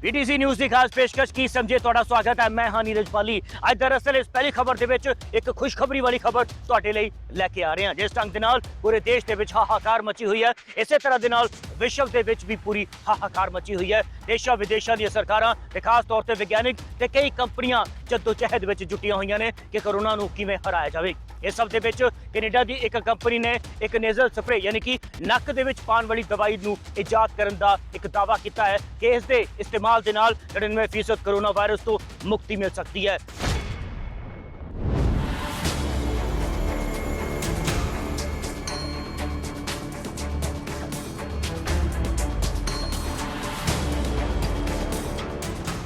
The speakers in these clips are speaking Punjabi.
पीटीसी न्यूज़ की खास पेशकश की समझे तुहाडा स्वागत है। मैं हाँ नीरज पाली। अज दरअसल इस पहली खबर दे विच एक खुशखबरी वाली खबर तुहाडे लई लैके आ रहे हैं। जिस ढंग दे नाल पूरे देश दे विच हाहाकार मची हुई है, इसे तरह दे नाल विश्व दे विच भी पूरी हाहाकार मची हुई है। देशां विदेशां दी सरकारां ते खास तौर ते विज्ञानिक ते कई कंपनियां जद्दोजहद विच जुटियां होईयां ने कि कोरोना नूं किवें हराया जावे। इस सब दे विच कैनेडा दी एक कंपनी ने एक नेजल स्प्रे यानी कि नक दे विच पाउण वाली दवाई नूं इजाद करन दा एक दावा कीता है कि इस दे इस्तेमाल दे नाल 99% कोरोना वायरस तो मुक्ति मिल सकती है।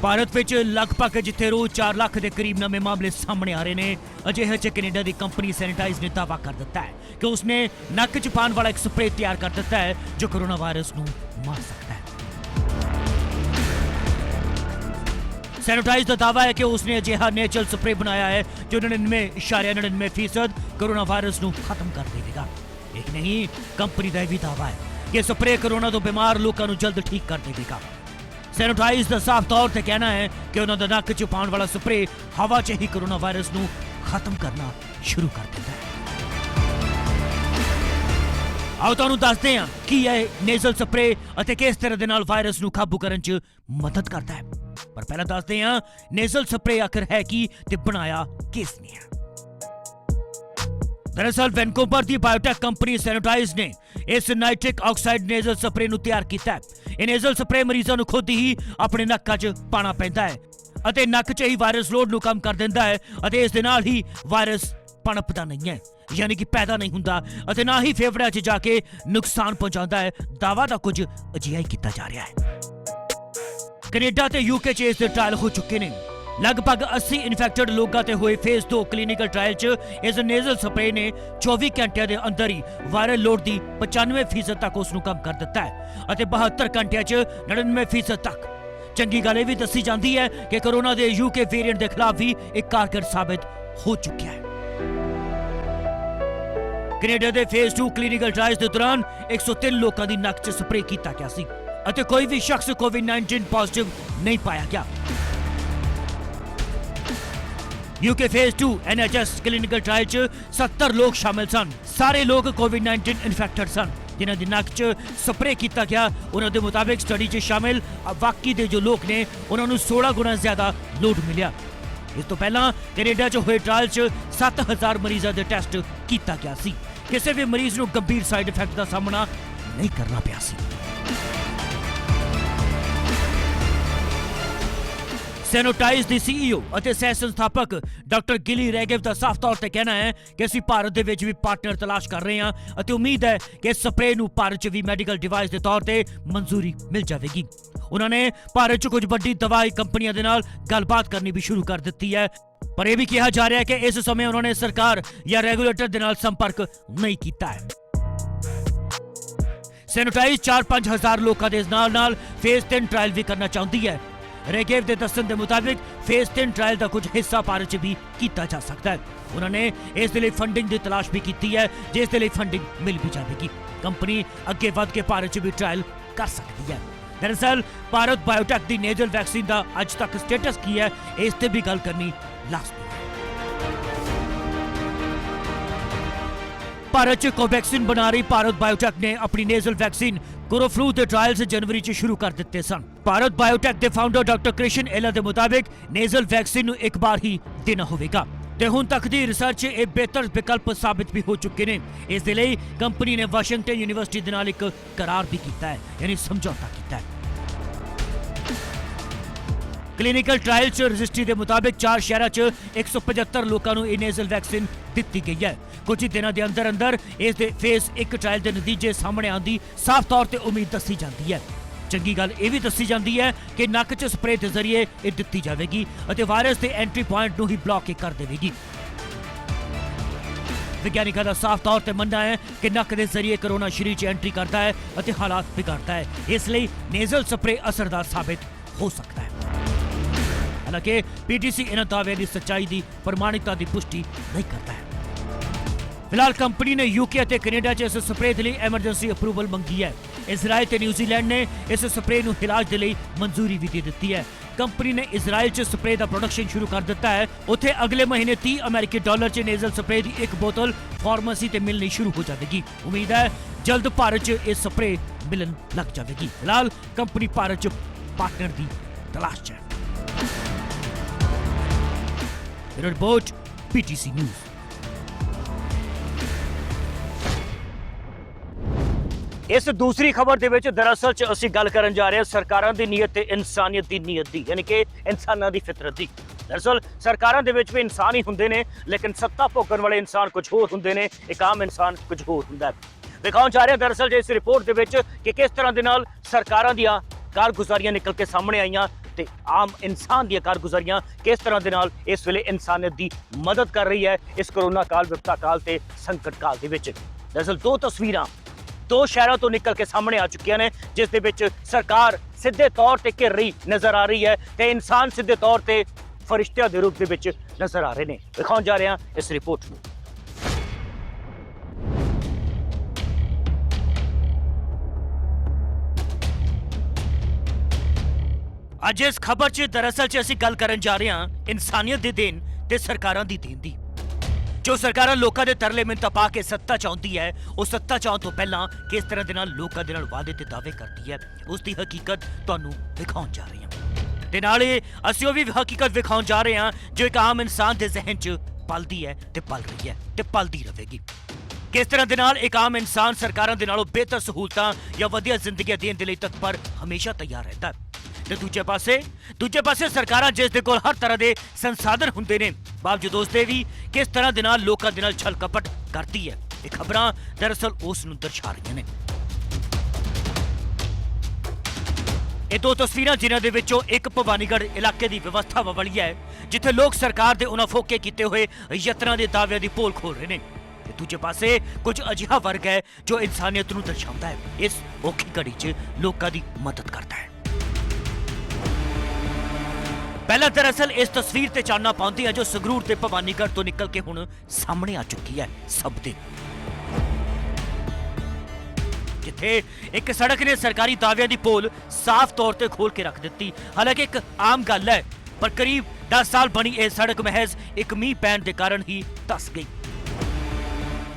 भारत विच लगभग जिथे रोज 4 लाख के करीब नवे मामले सामने आ रहे हैं, अजिहे च कैनेडा की कंपनी सैनिटाइज ने दावा कर दिता है कि उसने नक च पाने वाला एक स्प्रे तैयार कर दिता है जो कोरोना वायरस नूं मार सकता है। सैनिटाइज का दावा है कि उसने अजिहा नेचुरल स्प्रे बनाया है जो 99.99% कोरोना वायरस नूं खत्म कर देगा। यही नहीं, कंपनी का भी दावा है कि स्प्रे कोरोना तो बीमार लोगों को जल्द ठीक कर देगा। सैनिटाइज का साफ तौर पर कहना है कि उन्होंने नक च पाने वाला स्प्रे हवा च ही कोरोना वायरस नूं खत्म करना शुरू कर देता है। आओ तुहानूं दसदे हां कि यह नेजल स्प्रे अते किस तरह दे नाल वायरस नूं काबू करन च मदद करता है। पर पहला दसदे हां नेजल स्प्रे आखिर है की ते बनाया किसने है। दरअसल वैनकूवर की बायोटेक कंपनी सैनिटाइज ने इस नाइट्रिक ऑक्साइड नेजल स्प्रे नूं तैयार किया है। यह नेजल स्प्रे मरीजों नूं खुद ही अपने नक्कां च पाना पैंदा है अते नक च ही वायरस लोड नूं कम कर दिंदा है अते इस दे नाल ही वायरस पनपदा नहीं है, यानी कि पैदा नहीं हुंदा अते ना ही फेफड़िਆਂ 'ਚ जाके नुकसान पहुंचाता है। दावा तो कुछ अजिहा ही किया जा रहा है। कनेडा ते यूके च इस दे ट्रायल हो चुके हैं। लगभग 80 इन्फेक्टेड लोगों ते हुए फेज 2 क्लीनिकल ट्रायल च इस नेजल स्प्रे ने 24 घंटिया के अंदर ही वायरल लोड की 95% तक उसनूं कम कर दिता है अते 72 घंटिया च 99% तक। चंगी गल भी दसी जाती है कि कोरोना के यूके वेरिएंट के खिलाफ भी एक कारगर साबित हो चुका है। कनेडा के फेज 2 क्लीनिकल ट्रायल के दौरान 103 लोगों की नक च स्प्रे किया गया सी अते कोई भी शख्स कोविड-19 पॉजिटिव नहीं पाया गया। UK phase 2 NHS clinical trial च 70 लोग शामिल सन। सारे लोग कोविड-19 इन्फेक्टेड सन जिन्हां दी नक च स्प्रे किया गया। उन्हां दे मुताबिक स्टडी च शामिल बाकी दे जो लोग ने उन्हां नूं 16 गुना ज्यादा लोड मिलिया। इस तो पहला कैनेडा च हुए ट्रायल च 7000 मरीजों के टेस्ट किया गया सी। किसी भी मरीज नूं गंभीर साइड इफेक्ट का सामना नहीं करना पिया सी। सैनिटाइज दी सीईओ और सह संस्थापक डॉक्टर गिली रेगेव का साफ तौर पर कहना है कि असीं भारत दे विच भी पार्टनर तलाश कर रहे हैं और उम्मीद है कि इस स्प्रे नूं भारत च भी मैडिकल डिवाइस के तौर पर मंजूरी मिल जाएगी। उन्होंने भारत च कुछ बड़ी दवाई कंपनियों के नाल गलबात करनी भी शुरू कर दी है, पर यह भी कहा जा रहा है कि इस समय उन्होंने सरकार या रेगुलेटर के नाल संपर्क नहीं किया है। सैनिटाइज 4-5 हजार लोगों के नाल फेज 3 ट्रायल भी करना चाहती है। रेगेव के दसन के मुताबिक फेज 3 ट्रायल का कुछ हिस्सा भारत च भी किया जा सकता है। उन्होंने इस लिए फंडिंग की तलाश भी की है, जिस लिए फंडिंग मिल भी जाएगी। कंपनी अगे वध के भारत च भी ट्रायल कर सकती है। दरअसल भारत बायोटेक की नेजल वैक्सीन का अज तक स्टेटस की है, इस ते भी गल करनी लाजमी है। भारत च कोवैक्सीन बना रही भारत बायोटेक ने अपनी नेजल वैक्सीन कोरोफ्लू के ट्रायल्स जनवरी च शुरू कर दिते सन। भारत बायोटेक के फाउंडर डॉक्टर कृष्ण एला के मुताबिक नेजल वैक्सीन एक बार ही देना होगा ते हुण तक की रिसर्च एक बेहतर विकल्प साबित भी हो चुके हैं। इस लिए कंपनी ने वाशिंगटन यूनिवर्सिटी के नाल एक करार भी किया है, यानी समझौता किया है। क्लीनिकल ट्रायल च रजिस्ट्री के मुताबिक 4 शहरों च 175 लोगों को यह नेजल वैक्सीन दी गई है। कुछ ही दिनों के अंदर अंदर इस फेज 1 ट्रायल के नतीजे सामने आने की साफ तौर पर उम्मीद दसी जाती है। चंगी गल यह भी दसी जाती है कि नक च स्प्रे के जरिए यह दी जाएगी और वायरस के एंट्री पॉइंट को ही ब्लॉक कर देगी। विज्ञानिकों का साफ तौर पर मानना है कि नक के जरिए कोरोना शरीर च एंट्री करता है और हालात बिगाड़ता है, इसलिए नेजल स्प्रे असरदार साबित हो सकता है। हालांकि पीटीसी इन दावे की सच्चाई की प्रमाणिकता की पुष्टि नहीं करता है। फिलहाल कंपनी ने यूके और कनेडा च इस स्प्रे के लिए एमरजेंसी अप्रूवल मंगी है। ਇਜ਼ਰਾਈਲ ਤੇ ਨਿਊਜ਼ੀਲੈਂਡ ਨੇ ਇਸ ਸਪਰੇਅ ਨੂੰ ਇਲਾਜ ਦੇ ਲਈ ਮਨਜ਼ੂਰੀ ਵੀ ਦੇ ਦਿੱਤੀ ਹੈ। ਕੰਪਨੀ ਨੇ ਇਜ਼ਰਾਈਲ 'ਚ ਸਪਰੇਅ ਦਾ ਪ੍ਰੋਡਕਸ਼ਨ ਸ਼ੁਰੂ ਕਰ ਦਿੱਤਾ ਹੈ। ਉੱਥੇ ਅਗਲੇ ਮਹੀਨੇ $30 ਅਮਰੀਕੀ 'ਚ ਨੇਜ਼ਲ ਸਪਰੇਅ ਦੀ ਇੱਕ ਬੋਤਲ ਫਾਰਮੇਸੀ ਤੇ ਮਿਲਣੀ ਸ਼ੁਰੂ ਹੋ ਜਾਵੇਗੀ। ਉਮੀਦ ਹੈ ਜਲਦ ਭਾਰਤ 'ਚ ਇਹ ਸਪਰੇਅ ਮਿਲਣ ਲੱਗ ਜਾਵੇਗੀ। ਫਿਲਹਾਲ ਕੰਪਨੀ ਭਾਰਤ 'ਚ ਪਾਰਟਨਰ ਦੀ ਤਲਾਸ਼ 'ਚ ਹੈ। Report PTC news. ਇਸ ਦੂਸਰੀ ਖਬਰ ਦੇ ਵਿੱਚ ਦਰਅਸਲ 'ਚ ਅਸੀਂ ਗੱਲ ਕਰਨ ਜਾ ਰਹੇ ਹਾਂ ਸਰਕਾਰਾਂ ਦੀ ਨੀਅਤ ਤੇ ਇਨਸਾਨੀਅਤ ਦੀ ਨੀਅਤ ਦੀ, ਯਾਨੀ ਕਿ ਇਨਸਾਨਾਂ ਦੀ ਫਿਤਰਤ ਦੀ। ਦਰਅਸਲ ਸਰਕਾਰਾਂ ਦੇ ਵਿੱਚ ਵੀ ਇਨਸਾਨ ਹੀ ਹੁੰਦੇ ਨੇ, ਲੇਕਿਨ ਸੱਤਾ ਭੋਗਣ ਵਾਲੇ ਇਨਸਾਨ ਕੁਝ ਹੋਰ ਹੁੰਦੇ ਨੇ, ਇੱਕ ਆਮ ਇਨਸਾਨ ਕੁਝ ਹੋਰ ਹੁੰਦਾ ਹੈ। ਦਿਖਾਉਣ ਜਾ ਰਹੇ ਹਾਂ ਦਰਅਸਲ ਇਸ ਰਿਪੋਰਟ ਦੇ ਵਿੱਚ ਕਿ ਕਿਸ ਤਰ੍ਹਾਂ ਦੇ ਨਾਲ ਸਰਕਾਰਾਂ ਦੀਆਂ ਕਾਰਗੁਜ਼ਾਰੀਆਂ ਨਿਕਲ ਕੇ ਸਾਹਮਣੇ ਆਈਆਂ ਤੇ ਆਮ ਇਨਸਾਨ ਦੀਆਂ ਕਾਰਗੁਜ਼ਾਰੀਆਂ ਕਿਸ ਤਰ੍ਹਾਂ ਦੇ ਨਾਲ ਇਸ ਵੇਲੇ ਇਨਸਾਨੀਅਤ ਦੀ ਮਦਦ ਕਰ ਰਹੀ ਹੈ ਇਸ ਕਰੋਨਾ ਕਾਲ, ਵਿਪਤਾ ਕਾਲ ਤੇ ਸੰਕਟ ਕਾਲ ਦੇ ਵਿੱਚ। ਦਰਅਸਲ ਦੋ ਤਸਵੀਰਾਂ ਦੋ ਸ਼ਹਿਰਾਂ ਤੋਂ ਨਿਕਲ ਕੇ ਸਾਹਮਣੇ ਆ ਚੁੱਕੀਆਂ ਨੇ, ਜਿਸ ਦੇ ਵਿੱਚ ਸਰਕਾਰ ਸਿੱਧੇ ਤੌਰ ਤੇ ਘਿਰ ਰਹੀ ਨਜ਼ਰ ਆ ਰਹੀ ਹੈ ਤੇ ਇਨਸਾਨ ਸਿੱਧੇ ਤੌਰ ਤੇ ਫਰਿਸ਼ਤਿਆਂ ਦੇ ਰੂਪ ਦੇ ਵਿੱਚ ਨਜ਼ਰ ਆ ਰਹੇ ਨੇ। ਦਿਖਾਉਣ ਜਾ ਰਹੇ ਹਾਂ ਇਸ ਰਿਪੋਰਟ ਨੂੰ। ਅੱਜ ਇਸ ਖਬਰ 'ਚ ਦਰਅਸਲ 'ਚ ਅਸੀਂ ਗੱਲ ਕਰਨ ਜਾ ਰਹੇ ਹਾਂ ਇਨਸਾਨੀਅਤ ਦੇ ਦੇਣ ਤੇ ਸਰਕਾਰਾਂ ਦੀ ਦੇਣ ਦੀ। ਜੋ ਸਰਕਾਰਾਂ ਲੋਕਾਂ ਦੇ ਤਰਲੇ ਮਿੰਨਤਾਂ ਪਾ ਕੇ ਸੱਤਾ 'ਚ ਆਉਂਦੀ ਹੈ, ਉਹ ਸੱਤਾ 'ਚ ਆਉਣ ਤੋਂ ਪਹਿਲਾਂ ਕਿਸ ਤਰ੍ਹਾਂ ਦੇ ਨਾਲ ਲੋਕਾਂ ਦੇ ਨਾਲ ਵਾਅਦੇ ਤੇ ਦਾਅਵੇ ਕਰਦੀ ਹੈ, ਉਸ ਦੀ ਹਕੀਕਤ ਤੁਹਾਨੂੰ ਦਿਖਾਉਣ ਜਾ ਰਹੇ ਹਾਂ। ਤੇ ਨਾਲੇ ਅਸੀਂ ਉਹ ਵੀ ਹਕੀਕਤ ਦਿਖਾਉਣ ਜਾ ਰਹੇ ਹਾਂ ਜੋ ਇੱਕ ਆਮ ਇਨਸਾਨ ਦੇ ਜ਼ਿਹਨ 'ਚ ਪਲਦੀ ਹੈ ਤੇ ਪਲ ਰਹੀ ਹੈ ਤੇ ਪਲਦੀ ਰਹੇਗੀ। ਕਿਸ ਤਰ੍ਹਾਂ ਦੇ ਨਾਲ ਇੱਕ ਆਮ ਇਨਸਾਨ ਸਰਕਾਰਾਂ ਦੇ ਨਾਲੋਂ ਬਿਹਤਰ ਸਹੂਲਤਾਂ ਜਾਂ ਵਧੀਆ ਜ਼ਿੰਦਗੀ ਦੇਣ ਦੇ ਲਈ ਤਤਪਰ ਹਮੇਸ਼ਾ ਤਿਆਰ ਰਹਿੰਦਾ ਹੈ। ਤੇ ਦੂਜੇ ਪਾਸੇ ਸਰਕਾਰਾਂ ਜਿਸ ਦੇ ਕੋਲ ਹਰ ਤਰ੍ਹਾਂ ਦੇ ਸੰਸਾਧਨ ਹੁੰਦੇ ਨੇ, ਬਾਵਜੂਦ ਉਸ ਦੇ ਵੀ ਕਿਸ ਤਰ੍ਹਾਂ ਦੇ ਨਾਲ ਲੋਕਾਂ ਦੇ ਨਾਲ ਛਲ ਕਪਟ ਕਰਦੀ ਹੈ। ਇਹ ਖਬਰਾਂ ਦਰਅਸਲ ਉਸ ਨੂੰ ਦਰਸਾ ਰਹੀਆਂ ਨੇ। ਇਹ ਦੋ ਤਸਵੀਰਾਂ ਜਿਨ੍ਹਾਂ ਦੇ ਵਿੱਚੋਂ ਇੱਕ ਭਵਾਨੀਗੜ੍ਹ ਇਲਾਕੇ ਦੀ ਵਿਵਸਥਾ ਵਾਲੀ ਹੈ, ਜਿੱਥੇ ਲੋਕ ਸਰਕਾਰ ਦੇ ਉਹਨਾਂ ਫੋਕੇ ਕੀਤੇ ਹੋਏ ਯਤਨਾਂ ਦੇ ਦਾਅਵਿਆਂ ਦੀ ਪੋਲ ਖੋਲ ਰਹੇ ਨੇ। ਤੇ ਦੂਜੇ ਪਾਸੇ ਕੁਝ ਅਜਿਹਾ ਵਰਗ ਹੈ ਜੋ ਇਨਸਾਨੀਅਤ ਨੂੰ ਦਰਸਾਉਂਦਾ ਹੈ, ਇਸ ਔਖੀ ਘੜੀ 'ਚ ਲੋਕਾਂ ਦੀ ਮਦਦ ਕਰਦਾ ਹੈ। ਪਹਿਲਾਂ ਦਰਅਸਲ ਇਸ ਤਸਵੀਰ ਤੇ ਚਾਨਣਾ ਪਾਉਂਦੀ ਹੈ ਜੋ ਸੰਗਰੂਰ ਤੇ ਭਵਾਨੀਗੜ੍ਹ ਤੋਂ ਨਿਕਲ ਕੇ ਹੁਣ ਸਾਹਮਣੇ ਆ ਚੁੱਕੀ ਹੈ ਸਭ ਦੇ, ਜਿੱਥੇ ਇੱਕ ਸੜਕ ਨੇ ਸਰਕਾਰੀ ਦਾਅਵਿਆਂ ਦੀ ਪੋਲ ਸਾਫ਼ ਤੌਰ ਤੇ ਖੋਲ ਕੇ ਰੱਖ ਦਿੱਤੀ। ਹਾਲਾਂਕਿ ਇੱਕ ਆਮ ਗੱਲ ਹੈ, ਪਰ ਕਰੀਬ 10 ਸਾਲ ਬਣੀ ਇਹ ਸੜਕ ਮਹਿਜ਼ ਇੱਕ ਮੀਂਹ ਪੈਣ ਦੇ ਕਾਰਨ ਹੀ ਧੱਸ ਗਈ।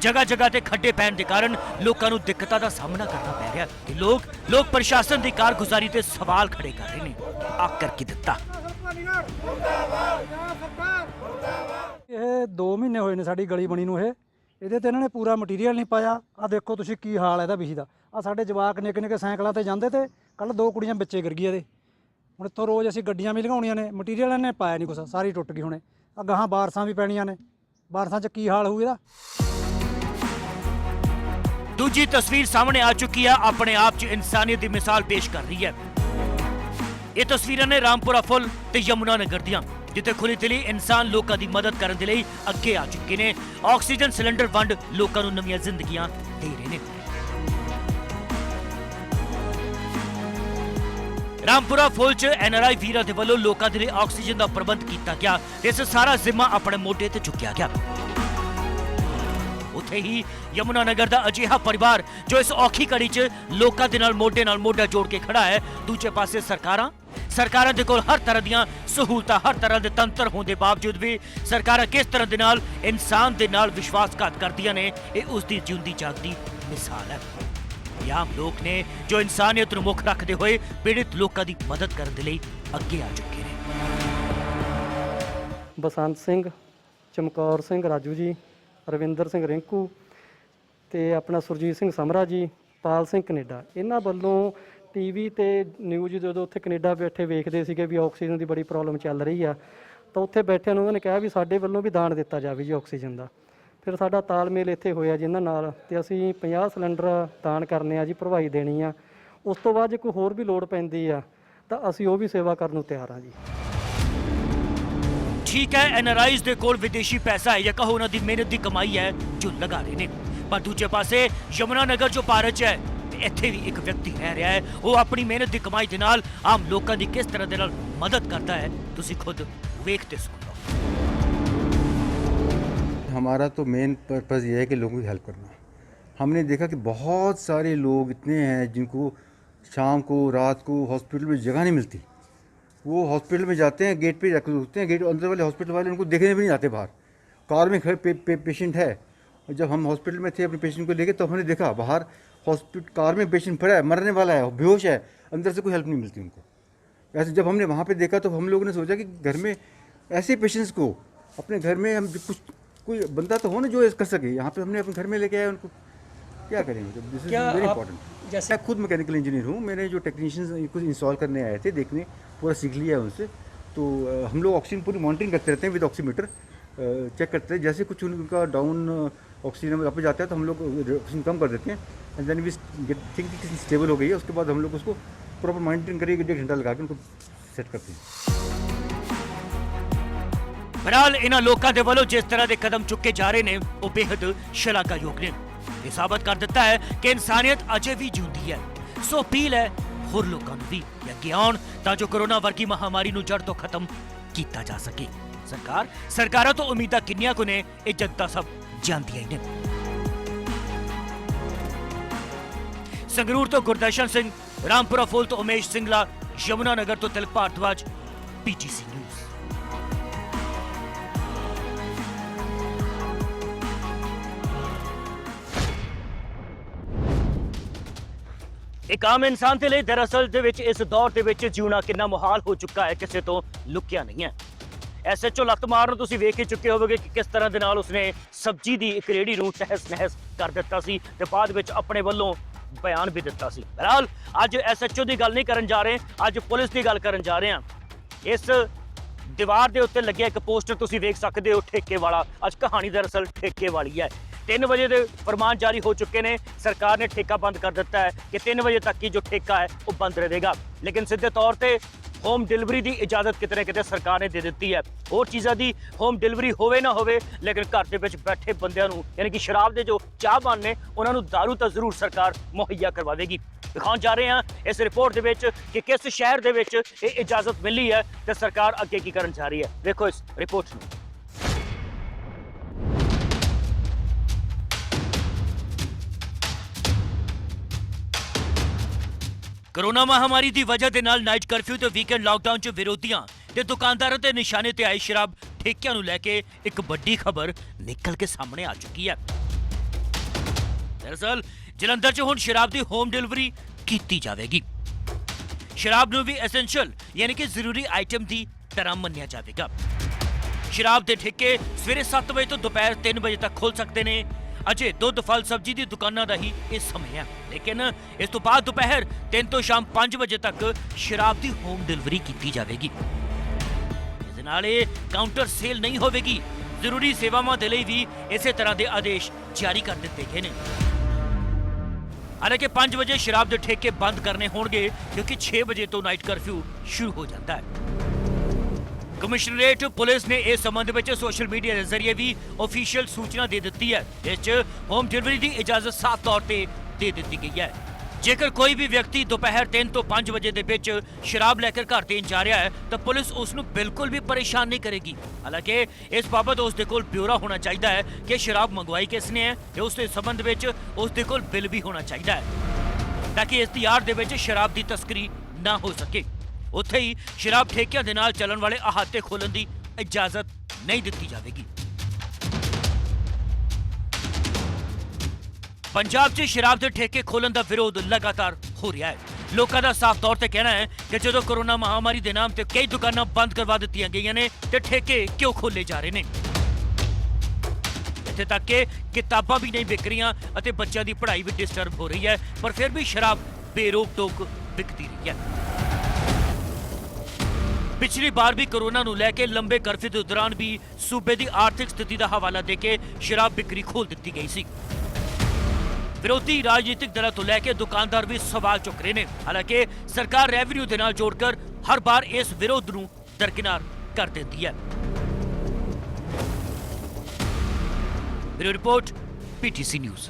ਜਗ੍ਹਾ ਤੇ ਖੱਡੇ ਪੈਣ ਦੇ ਕਾਰਨ ਲੋਕਾਂ ਨੂੰ ਦਿੱਕਤਾਂ ਦਾ ਸਾਹਮਣਾ ਕਰਨਾ ਪੈ ਰਿਹਾ ਤੇ ਲੋਕ ਪ੍ਰਸ਼ਾਸਨ ਦੀ ਕਾਰਗੁਜ਼ਾਰੀ ਤੇ ਸਵਾਲ ਖੜੇ ਕਰ ਰਹੇ ਨੇ। ਆਖਰ ਕੀ ਦਿੱਤਾ? ਇਹ 2 ਮਹੀਨੇ ਹੋਏ ਨੇ ਸਾਡੀ ਗਲੀ ਬਣੀ ਨੂੰ। ਇਹਦੇ ਤੇ ਇਹਨਾਂ ਨੇ ਪੂਰਾ ਮਟੀਰੀਅਲ ਨਹੀਂ ਪਾਇਆ। ਆ ਦੇਖੋ ਤੁਸੀਂ ਕੀ ਹਾਲ ਹੈ ਇਹਦਾ ਵਿਹੀ ਦਾ। ਆ ਸਾਡੇ ਜਵਾਕ ਨਿੱਕੇ ਸਾਈਕਲਾਂ ਤੇ ਜਾਂਦੇ ਤੇ ਕੱਲ 2 ਕੁੜੀਆਂ ਵਿੱਚੇ ਗਿਰ ਗਈਆਂ ਇਹਦੇ। ਹੁਣ ਇੱਥੋਂ ਰੋਜ਼ ਅਸੀਂ ਗੱਡੀਆਂ ਵੀ ਲਗਾਉਣੀਆਂ ਨੇ, ਮਟੀਰੀਅਲ ਇਹਨੇ ਪਾਇਆ ਨਹੀਂ ਕੁਛ, ਸਾਰੀ ਟੁੱਟ ਗਈ। ਹੁਣੇ ਆ ਗਾਹਾਂ ਬਾਰਸਾਂ ਵੀ ਪੈਣੀਆਂ ਨੇ, ਬਾਰਸਾਂ 'ਚ ਕੀ ਹਾਲ ਹੋਊ ਇਹਦਾ। ਦੂਜੀ ਤਸਵੀਰ ਸਾਹਮਣੇ ਆ ਚੁੱਕੀ ਹੈ, ਆਪਣੇ ਆਪ 'ਚ ਇਨਸਾਨੀਅਤ ਦੀ ਮਿਸਾਲ ਪੇਸ਼ ਕਰ ਰਹੀ ਹੈ। ਇਹ ਤਸਵੀਰਾਂ ਨੇ ਰਾਮਪੁਰਾ ਫੁੱਲ ਤੇ ਯਮੁਨਾ ਨਗਰ ਦੀਆਂ, ਜਿੱਥੇ ਖੁੱਲ੍ਹੀ ਦਿਲੀ ਇਨਸਾਨ ਲੋਕਾਂ ਦੀ ਮਦਦ ਕਰਨ ਦੇ ਲਈ ਅੱਗੇ ਆ ਚੁੱਕੇ ਨੇ। ਆਕਸੀਜਨ ਸਿਲੰਡਰ ਵੰਡ ਲੋਕਾਂ ਨੂੰ ਨਵੀਆਂ ਜ਼ਿੰਦਗੀਆਂ ਦੇ ਰਹੇ ਨੇ। ਰਾਮਪੁਰਾ ਫੁੱਲ 'ਚ NRI ਵੀਰਾਂ ਦੇ ਵੱਲੋਂ ਲੋਕਾਂ ਦੇ ਲਈ ਆਕਸੀਜਨ ਦਾ ਪ੍ਰਬੰਧ ਕੀਤਾ ਗਿਆ ਤੇ ਇਸ ਸਾਰਾ ਜ਼ਿੰਮਾ ਆਪਣੇ ਮੋਢੇ ਤੇ ਚੁੱਕਿਆ ਗਿਆ। ਉੱਥੇ ਹੀ ਯਮੁਨਾ ਨਗਰ ਦਾ ਅਜਿਹਾ ਪਰਿਵਾਰ ਜੋ ਇਸ ਔਖੀ ਘੜੀ 'ਚ ਲੋਕਾਂ ਦੇ ਨਾਲ ਮੋਢਾ ਜੋੜ ਕੇ ਖੜਾ ਹੈ। ਦੂਜੇ ਪਾਸੇ ਸਰਕਾਰਾਂ ਦੇ ਕੋਲ ਹਰ ਤਰ੍ਹਾਂ ਦੀਆਂ ਸਹੂਲਤਾਂ, ਹਰ ਤਰ੍ਹਾਂ ਦੇ ਤੰਤਰ ਹੋਣ ਦੇ ਬਾਵਜੂਦ ਵੀ ਸਰਕਾਰਾਂ ਕਿਸ ਤਰ੍ਹਾਂ ਦੇ ਨਾਲ ਇਨਸਾਨ ਦੇ ਨਾਲ ਵਿਸ਼ਵਾਸਘਾਤ ਕਰਦੀਆਂ ਨੇ, ਇਹ ਉਸ ਦੀ ਜਿਉਂਦੀ ਜਾਗਦੀ ਮਿਸਾਲ ਹੈ। ਇਹ ਆਮ ਲੋਕ ਨੇ ਜੋ ਇਨਸਾਨੀਅਤ ਨੂੰ ਮੁੱਖ ਰੱਖਦੇ ਹੋਏ ਪੀੜਿਤ ਲੋਕਾਂ ਦੀ ਮਦਦ ਕਰਨ ਦੇ ਲਈ ਅੱਗੇ ਆ ਚੁੱਕੇ ਨੇ। ਬਸੰਤ ਸਿੰਘ, ਚਮਕੌਰ ਸਿੰਘ ਰਾਜੂ ਜੀ, ਰਵਿੰਦਰ ਸਿੰਘ ਰਿੰਕੂ ਤੇ ਆਪਣਾ ਸੁਰਜੀਤ ਸਿੰਘ ਸਮਰਾ ਜੀ, ਪਾਲ ਸਿੰਘ ਕੈਨੇਡਾ, ਇਹਨਾਂ ਵੱਲੋਂ ਟੀਵੀ ਤੇ ਨਿਊਜ਼ ਜਦੋਂ ਉੱਥੇ ਕੈਨੇਡਾ ਬੈਠੇ ਵੇਖਦੇ ਸੀਗੇ ਵੀ ਆਕਸੀਜਨ ਦੀ ਬੜੀ ਪ੍ਰੋਬਲਮ ਚੱਲ ਰਹੀ ਆ, ਤਾਂ ਉੱਥੇ ਬੈਠਿਆਂ ਨੂੰ ਉਹਨਾਂ ਨੇ ਕਿਹਾ ਵੀ ਸਾਡੇ ਵੱਲੋਂ ਵੀ ਦਾਨ ਦਿੱਤਾ ਜਾਵੇ ਜੀ ਆਕਸੀਜਨ ਦਾ। ਫਿਰ ਸਾਡਾ ਤਾਲਮੇਲ ਇੱਥੇ ਹੋਇਆ ਜਿਨ੍ਹਾਂ ਨਾਲ, ਤੇ ਅਸੀਂ 50 ਸਿਲੰਡਰ ਦਾਨ ਕਰਨੇ ਆ ਜੀ, ਭਰਵਾਈ ਦੇਣੀ ਆ। ਉਸ ਤੋਂ ਬਾਅਦ ਜੇ ਕੋਈ ਹੋਰ ਵੀ ਲੋੜ ਪੈਂਦੀ ਆ ਤਾਂ ਅਸੀਂ ਉਹ ਵੀ ਸੇਵਾ ਕਰਨ ਨੂੰ ਤਿਆਰ ਆ ਜੀ। ਠੀਕ ਹੈ, NRIs ਦੇ ਕੋਲ ਵਿਦੇਸ਼ੀ ਪੈਸਾ ਹੈ ਜਾਂ ਕਹੋ ਉਹਨਾਂ ਦੀ ਮਿਹਨਤ ਦੀ ਕਮਾਈ ਹੈ ਜੋ ਲਗਾ ਰਹੇ ਨੇ, ਪਰ ਦੂਜੇ ਪਾਸੇ ਯਮੁਨਾ ਨਗਰ ਜੋ ਭਾਰਤ 'ਚ ਹੈ, ਇੱਥੇ ਵੀ ਇੱਕ ਵਿਅਕਤੀ ਰਹਿ ਰਿਹਾ ਹੈ। ਉਹ ਆਪਣੀ ਮਿਹਨਤ ਦੀ ਕਮਾਈ ਦੇ ਨਾਲ ਆਮ ਲੋਕਾਂ ਦੀ ਕਿਸ ਤਰ੍ਹਾਂ ਦੇ ਨਾਲ ਮਦਦ ਕਰਦਾ ਹੈ, ਤੁਸੀਂ ਖੁਦ ਵੇਖते सुनो। हमारा तो मेन पर्पज़ ये है कि लोगों की हेल्प करना। हमने देखा कि बहुत सारे लोग इतने हैं जिनको शाम को रात को हॉस्पिटल में जगह नहीं मिलती। वो हॉस्पिटल में जाते हैं, गेट पे जाकर रुकते हैं, गेट अंदर वाले हॉस्पिटल वाले उनको देखने भी नहीं आते बाहर। कार में खड़े पेशेंट है, और जब हम हॉस्पिटल में थे अपने पेशेंट को लेके तो हमने देखा बाहर हॉस्पिटल कार में पेशेंट पड़ा है, मरने वाला है, बेहोश है, अंदर से कोई हेल्प नहीं मिलती उनको। ऐसे जब हमने वहाँ पे देखा तो हम लोगों ने सोचा कि घर में ऐसे पेशेंट्स को अपने घर में हम कुछ कोई बंदा तो हो ना जो कर सके। यहाँ पे हमने अपने घर में लेके आए, उनको क्या करेंगे। This is very important. जैसे मैं खुद मैकेनिकल इंजीनियर हूँ, मैंने जो टेक्नीशियंस कुछ इंस्टॉल करने आए थे देखने, पूरा सीख लिया है उनसे। तो हम लोग ऑक्सीजन पूरी मॉनिटरिंग करते रहते हैं विद ऑक्सीमीटर, चेक करते हैं। जैसे कुछ उनका डाउन ऑक्सीजन वापस जाता है तो हम लोग ऑक्सीजन कम कर देते हैं, एंड देन वी थिंक कि स्टेबल हो गई है। उसके बाद हम लोग उसको प्रॉपर मॉनिटरिंग करके 1.5 घंटा लगा के उनको सेट करते हैं। ਬਹਰਾਲ ਇਹਨਾਂ ਲੋਕਾਂ ਦੇ ਵੱਲੋਂ ਜਿਸ ਤਰ੍ਹਾਂ ਦੇ ਕਦਮ ਚੁੱਕੇ ਜਾ ਰਹੇ ਨੇ ਉਹ ਬੇहद ਸ਼ਲਾਘਾਯੋਗ ਨੇ। ਇਹ ਸਾਬਤ ਕਰ ਦਿੱਤਾ ਹੈ ਕਿ ਇਨਸਾਨੀਅਤ ਅਜੇ ਵੀ ਜਿਉਂਦੀ ਹੈ। ਸੋ ਅਪੀਲ ਹੈ ਹੋਰ ਲੋਕਾਂ ਨੂੰ ਵੀ ਕਿ ਅੱਗੇ ਆਉਣ ਤਾਂ ਜੋ ਕੋਰੋਨਾ ਵਰਗੀ ਮਹਾਮਾਰੀ ਨੂੰ ਜੜ ਤੋਂ ਖਤਮ ਕੀਤਾ ਜਾ ਸਕੇ। ਸਰਕਾਰਾਂ ਤੋਂ ਉਮੀਦਾਂ ਕਿੰਨੀਆਂ ਕੁ ਨੇ ਇਹ ਜਨਤਾ ਸਭ ਜਾਣਦੀਆਂ ਹੀ ਨੇ। ਸੰਗਰੂਰ ਤੋਂ ਗੁਰਦਰਸ਼ਨ ਸਿੰਘ, ਰਾਮਪੁਰਾ ਫੂਲ ਤੋਂ ਉਮੇਸ਼ ਸਿੰਗਲਾ, ਯਮੁਨਾ ਨਗਰ ਤੋਂ ਤਿਲਕ ਭਾਰਦਵਾਜ, PTC ਨਿਊਜ਼। ਇੱਕ ਆਮ ਇਨਸਾਨ ਦੇ ਲਈ ਦਰਅਸਲ ਦੇ ਵਿੱਚ ਇਸ ਦੌਰ ਦੇ ਵਿੱਚ ਜਿਉਣਾ ਕਿੰਨਾ ਮੁਹਾਲ ਹੋ ਚੁੱਕਾ ਹੈ, ਕਿਸੇ ਤੋਂ ਲੁਕਿਆ ਨਹੀਂ ਹੈ। SHO ਲੱਤ ਮਾਰਨ ਤੁਸੀਂ ਵੇਖ ਹੀ ਚੁੱਕੇ ਹੋਵੋਗੇ ਕਿ ਕਿਸ ਤਰ੍ਹਾਂ ਦੇ ਨਾਲ ਉਸਨੇ ਸਬਜ਼ੀ ਦੀ ਇੱਕ ਰੇਹੜੀ ਨੂੰ ਤਹਿਸ-ਨਹਿਸ ਕਰ ਦਿੱਤਾ ਸੀ ਤੇ ਬਾਅਦ ਵਿੱਚ ਆਪਣੇ ਵੱਲੋਂ ਬਿਆਨ ਵੀ ਦਿੱਤਾ ਸੀ। ਬਹਰਾਲ ਅੱਜ SHO ਦੀ ਗੱਲ ਨਹੀਂ ਕਰਨ ਜਾ ਰਹੇ, ਅੱਜ ਪੁਲਿਸ ਦੀ ਗੱਲ ਕਰਨ ਜਾ ਰਹੇ ਹਾਂ। ਇਸ ਦੀਵਾਰ ਦੇ ਉੱਤੇ ਲੱਗਿਆ ਇੱਕ ਪੋਸਟਰ ਤੁਸੀਂ ਵੇਖ ਸਕਦੇ ਹੋ, ਠੇਕੇ ਵਾਲਾ। ਅੱਜ ਕਹਾਣੀ ਦਰਅਸਲ ਠੇਕੇ ਵਾਲੀ ਹੈ। 3 ਵਜੇ ਦੇ ਫਰਮਾਨ ਜਾਰੀ ਹੋ ਚੁੱਕੇ ਨੇ। ਸਰਕਾਰ ਨੇ ਠੇਕਾ ਬੰਦ ਕਰ ਦਿੱਤਾ ਹੈ ਕਿ 3 ਵਜੇ ਤੱਕ ਹੀ ਜੋ ਠੇਕਾ ਹੈ ਉਹ ਬੰਦ ਰਹੇਗਾ। ਲੇਕਿਨ ਸਿੱਧੇ ਤੌਰ ਤੇ ਹੋਮ ਡਿਲੀਵਰੀ ਦੀ ਇਜਾਜ਼ਤ ਕਿਤੇ ਕਿਤੇ ਸਰਕਾਰ ਨੇ ਦੇ ਦਿੱਤੀ ਹੈ। ਹੋਰ ਚੀਜ਼ਾਂ ਦੀ ਹੋਮ ਡਿਲੀਵਰੀ ਹੋਵੇ ਨਾ ਹੋਵੇ, ਲੇਕਿਨ ਘਰ ਦੇ ਵਿੱਚ ਬੈਠੇ ਬੰਦਿਆਂ ਨੂੰ ਯਾਨੀ ਕਿ ਸ਼ਰਾਬ ਦੇ ਜੋ ਚਾਹਵਾਨ ਨੇ ਉਹਨਾਂ ਨੂੰ ਦਾਰੂ ਤਾਂ ਜ਼ਰੂਰ ਸਰਕਾਰ ਮੁਹੱਈਆ ਕਰਵਾਵੇਗੀ। ਦਿਖਾਉਣ ਜਾ ਰਹੇ ਹਾਂ ਇਸ ਰਿਪੋਰਟ ਦੇ ਵਿੱਚ ਕਿ ਕਿਸ ਸ਼ਹਿਰ ਦੇ ਵਿੱਚ ਇਹ ਇਜਾਜ਼ਤ ਮਿਲੀ ਹੈ ਤੇ ਸਰਕਾਰ ਅੱਗੇ ਕੀ ਕਰਨ ਜਾ ਰਹੀ ਹੈ। ਦੇਖੋ ਇਸ ਰਿਪੋਰਟ ਨੂੰ। ਕੋਰੋਨਾ ਮਹਾਮਾਰੀ ਦੀ ਵਜ੍ਹਾ ਦੇ ਨਾਲ ਨਾਈਟ ਕਰਫਿਊ ਤੇ ਵੀਕਐਂਡ ਲਾਕਡਾਊਨ 'ਚ ਵਿਰੋਧੀਆਂ ਤੇ ਦੁਕਾਨਦਾਰਾਂ ਦੇ ਨਿਸ਼ਾਨੇ ਤੇ ਆਈ ਸ਼ਰਾਬ ਠੇਕਿਆਂ ਨੂੰ ਲੈ ਕੇ ਇੱਕ ਵੱਡੀ ਖਬਰ ਨਿਕਲ ਕੇ ਸਾਹਮਣੇ ਆ ਚੁੱਕੀ ਹੈ। ਦਰਅਸਲ ਜਲੰਧਰ 'ਚ ਹੁਣ ਸ਼ਰਾਬ ਦੀ ਹੋਮ ਡਿਲੀਵਰੀ ਕੀਤੀ ਜਾਵੇਗੀ। ਸ਼ਰਾਬ ਨੂੰ ਵੀ ਐਸੈਂਸ਼ੀਅਲ ਯਾਨੀ ਕਿ ਜ਼ਰੂਰੀ ਆਈਟਮ ਦੀ ਤਰ੍ਹਾਂ ਮੰਨਿਆ ਜਾਵੇਗਾ। ਸ਼ਰਾਬ ਦੇ ਠੇਕੇ ਸਵੇਰੇ 7 ਵਜੇ ਤੋਂ ਦੁਪਹਿਰ 3 ਵਜੇ ਤੱਕ ਖੁੱਲ ਸਕਦੇ ਨੇ। ਅਜੇ ਦੁੱਧ, ਫਲ, ਸਬਜ਼ੀ ਦੀ ਦੁਕਾਨਾਂ ਦਾ ਹੀ ਇਹ ਸਮੇਂ ਹੈ, ਲੇਕਿਨ ਇਸ ਤੋਂ ਬਾਅਦ ਦੁਪਹਿਰ 3 ਤੋਂ ਸ਼ਾਮ 5 ਵਜੇ ਤੱਕ ਸ਼ਰਾਬ ਦੀ ਹੋਮ ਡਿਲੀਵਰੀ ਕੀਤੀ ਜਾਵੇਗੀ। ਇਸ ਨਾਲ ਇਹ ਕਾਊਂਟਰ ਸੇਲ ਨਹੀਂ ਹੋਵੇਗੀ। ਜ਼ਰੂਰੀ ਸੇਵਾਵਾਂ ਦੇ ਲਈ ਵੀ ਇਸੇ ਤਰ੍ਹਾਂ ਦੇ ਆਦੇਸ਼ ਜਾਰੀ ਕਰ ਦਿੱਤੇ ਗਏ ਨੇ। ਹਾਲਾਂਕਿ 5 ਵਜੇ ਸ਼ਰਾਬ ਦੇ ਠੇਕੇ ਬੰਦ ਕਰਨੇ ਹੋਣਗੇ ਕਿਉਂਕਿ 6 ਵਜੇ ਤੋਂ ਨਾਈਟ ਕਰਫਿਊ ਸ਼ੁਰੂ ਹੋ ਜਾਂਦਾ ਹੈ। ਕਮਿਸ਼ਨਰੇਟ ਪੁਲਿਸ ਨੇ ਇਸ ਸੰਬੰਧ ਵਿੱਚ ਸੋਸ਼ਲ ਮੀਡੀਆ ਦੇ ਜ਼ਰੀਏ ਵੀ ਅਫੀਸ਼ੀਅਲ ਸੂਚਨਾ ਦੇ ਦਿੱਤੀ ਹੈ। ਇਸ 'ਚ ਹੋਮ ਡਿਲੀਵਰੀ ਦੀ ਇਜਾਜ਼ਤ ਸਾਫ਼ ਤੌਰ ਤੇ ਦੇ ਦਿੱਤੀ ਗਈ ਹੈ। ਜੇਕਰ ਕੋਈ ਵੀ ਵਿਅਕਤੀ ਦੁਪਹਿਰ 3 ਤੋਂ 5 ਵਜੇ ਦੇ ਵਿੱਚ ਸ਼ਰਾਬ ਲੈ ਕੇ ਘਰ ਦੇਣ ਜਾ ਰਿਹਾ ਹੈ ਤਾਂ ਪੁਲਿਸ ਉਸ ਨੂੰ ਬਿਲਕੁਲ ਵੀ ਪਰੇਸ਼ਾਨ ਨਹੀਂ ਕਰੇਗੀ। ਹਾਲਾਂਕਿ ਇਸ ਬਾਬਤ ਉਸ ਦੇ ਕੋਲ ਬਿਊਰਾ ਹੋਣਾ ਚਾਹੀਦਾ ਹੈ ਕਿ ਸ਼ਰਾਬ ਮੰਗਵਾਈ ਕਿਸ ਨੇ ਹੈ ਤੇ ਉਸ ਦੇ ਸੰਬੰਧ ਵਿੱਚ ਉਸ ਦੇ ਕੋਲ ਬਿੱਲ ਵੀ ਹੋਣਾ ਚਾਹੀਦਾ ਹੈ ਤਾਂ ਕਿ ਇਸ ਦੀ ਆੜ ਦੇ ਵਿੱਚ ਸ਼ਰਾਬ ਦੀ ਤਸਕਰੀ ਨਾ ਹੋ ਸਕੇ। ਉੱਥੇ ਹੀ ਸ਼ਰਾਬ ਠੇਕਿਆਂ ਦੇ ਨਾਲ ਚੱਲਣ ਵਾਲੇ ਅਹਾਤੇ ਖੋਲਣ ਦੀ ਇਜਾਜ਼ਤ ਨਹੀਂ ਦਿੱਤੀ ਜਾਵੇਗੀ। ਪੰਜਾਬ 'ਚ ਸ਼ਰਾਬ ਦੇ ਠੇਕੇ ਖੋਲਣ ਦਾ ਵਿਰੋਧ ਲਗਾਤਾਰ ਹੋ ਰਿਹਾ ਹੈ। ਲੋਕਾਂ ਦਾ ਸਾਫ਼ ਤੌਰ ਤੇ ਕਹਿਣਾ ਹੈ ਕਿ ਜਦੋਂ ਕੋਰੋਨਾ ਮਹਾਮਾਰੀ ਦੇ ਨਾਮ ਤੇ ਕਈ ਦੁਕਾਨਾਂ ਬੰਦ ਕਰਵਾ ਦਿੱਤੀਆਂ ਗਈਆਂ ਨੇ ਤੇ ਠੇਕੇ ਕਿਉਂ ਖੋਲੇ ਜਾ ਰਹੇ ਨੇ। ਇੱਥੇ ਤੱਕ ਕਿ ਕਿਤਾਬਾਂ ਵੀ ਨਹੀਂ ਵਿਕ ਰਹੀਆਂ ਅਤੇ ਬੱਚਿਆਂ ਦੀ ਪੜ੍ਹਾਈ ਵੀ ਡਿਸਟਰਬ ਹੋ ਰਹੀ ਹੈ, ਪਰ ਫਿਰ ਵੀ ਸ਼ਰਾਬ ਬੇਰੋਕ ਟੋਕ ਵਿਕਦੀ ਰਹੀ ਹੈ। ਪਿਛਲੀ ਵਾਰ ਵੀ ਕੋਰੋਨਾ ਨੂੰ ਲੈ ਕੇ ਲੰਬੇ ਕਰਫਿਊ ਦੇ ਦੌਰਾਨ ਵੀ ਸੂਬੇ ਦੀ ਆਰਥਿਕ ਸਥਿਤੀ ਦਾ ਹਵਾਲਾ ਦੇ ਕੇ ਸ਼ਰਾਬ ਵਿਕਰੀ ਖੋਲ ਦਿੱਤੀ ਗਈ ਸੀ। ਵਿਰੋਧੀ ਰਾਜਨੀਤਿਕ ਦਲਾਂ ਤੋਂ ਲੈ ਕੇ ਦੁਕਾਨਦਾਰ ਵੀ ਸਵਾਲ ਚੁੱਕ ਰਹੇ ਨੇ। ਹਾਲਾਂਕਿ ਸਰਕਾਰ ਰੈਵਨਿਊ ਦੇ ਨਾਲ ਜੋੜकर ਹਰ ਵਾਰ ਇਸ ਵਿਰੋਧ ਨੂੰ ਦਰਕਿਨਾਰ ਕਰ ਦਿੰਦੀ ਹੈ। Bureau report, PTC news.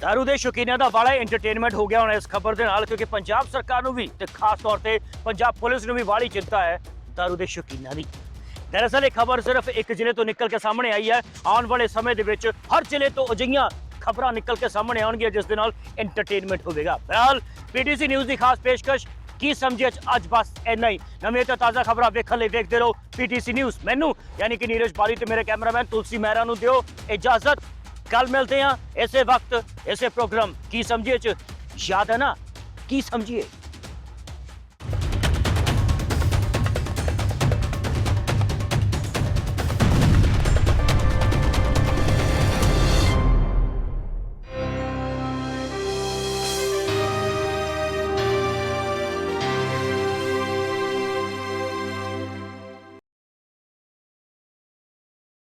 ਦਾਰੂ ਦੇ ਸ਼ੌਕੀਨਾਂ ਦਾ ਵਾਲਾ ਐਂਟਰਟੇਨਮੈਂਟ ਹੋ ਗਿਆ ਹੁਣ ਇਸ ਖਬਰ ਦੇ ਨਾਲ, ਕਿਉਂਕਿ ਪੰਜਾਬ ਸਰਕਾਰ ਨੂੰ ਵੀ ਤੇ ਖਾਸ ਤੌਰ ਤੇ ਪੰਜਾਬ ਪੁਲਿਸ ਨੂੰ ਵੀ ਵਾਲੀ ਚਿੰਤਾ ਹੈ ਦਾਰੂ ਦੇ ਸ਼ੌਕੀਨਾਂ ਦੀ। ਦਰਅਸਲ ਇਹ ਖਬਰ ਸਿਰਫ ਇੱਕ ਜ਼ਿਲ੍ਹੇ ਤੋਂ ਨਿਕਲ ਕੇ ਸਾਹਮਣੇ ਆਈ ਹੈ। ਆਉਣ ਵਾਲੇ ਸਮੇਂ ਦੇ ਵਿੱਚ ਹਰ ਜ਼ਿਲ੍ਹੇ ਤੋਂ ਅਜਿਹੀਆਂ ਖਬਰਾਂ ਨਿਕਲ ਕੇ ਸਾਹਮਣੇ ਆਉਣਗੀਆਂ ਜਿਸ ਦੇ ਨਾਲ ਐਂਟਰਟੇਨਮੈਂਟ ਹੋਵੇਗਾ। ਫਿਲਹਾਲ ਪੀਟੀਸੀ ਨਿਊਜ਼ ਦੀ ਖਾਸ ਪੇਸ਼ਕਸ਼ ਕੀ ਸਮਝੇ ਅੱਜ ਬਸ ਇੰਨਾ ਹੀ। ਨਵੀਆਂ ਤੇ ਤਾਜ਼ਾ ਖਬਰਾਂ ਵੇਖਣ ਲਈ ਵੇਖਦੇ ਰਹੋ ਪੀਟੀਸੀ ਨਿਊਜ਼। ਮੈਨੂੰ ਯਾਨੀ ਕਿ ਨੀਰਜ ਬਾਲੀ ਤੇ ਮੇਰੇ ਕੈਮਰਾਮੈਨ ਤੁਲਸੀ ਮਹਿਰਾ ਨੂੰ ਦਿਓ ਇਜਾਜ਼ਤ। ਕੱਲ ਮਿਲਦੇ ਹਾਂ ਇਸੇ ਵਕਤ ਇਸੇ ਪ੍ਰੋਗਰਾਮ ਕੀ ਸਮਝੇ ਚ। ਯਾਦ ਹੈ ਨਾ ਕੀ ਸਮਝੀਏ।